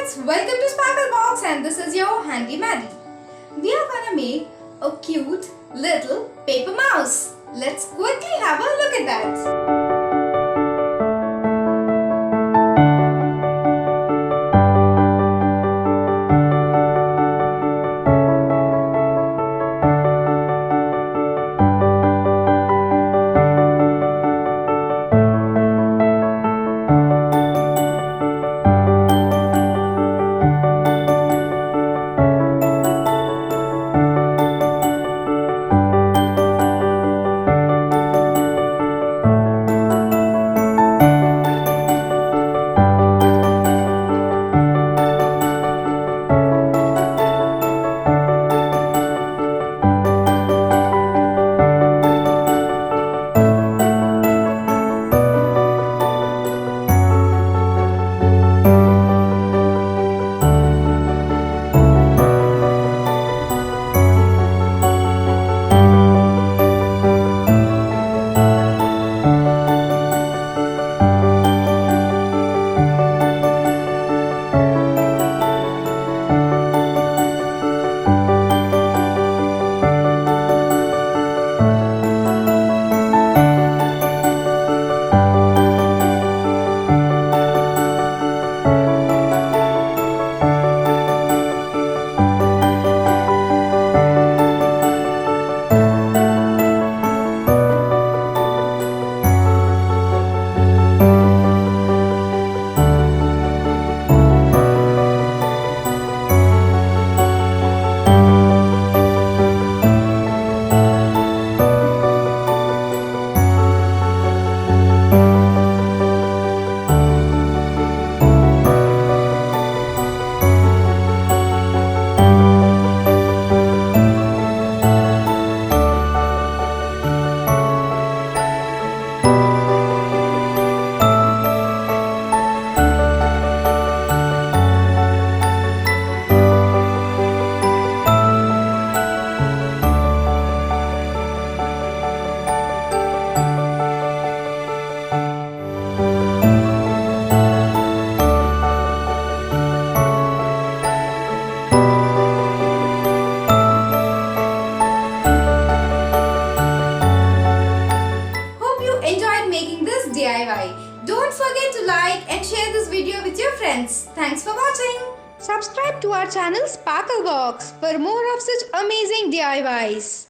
friends, welcome to Sparklebox and this is your handy Maddie. We are gonna make a cute little paper mouse. Let's quickly have a look at that. Making this DIY. Don't forget to like and share this video with your friends. Thanks for watching. Subscribe to our channel Sparklebox for more of such amazing DIYs.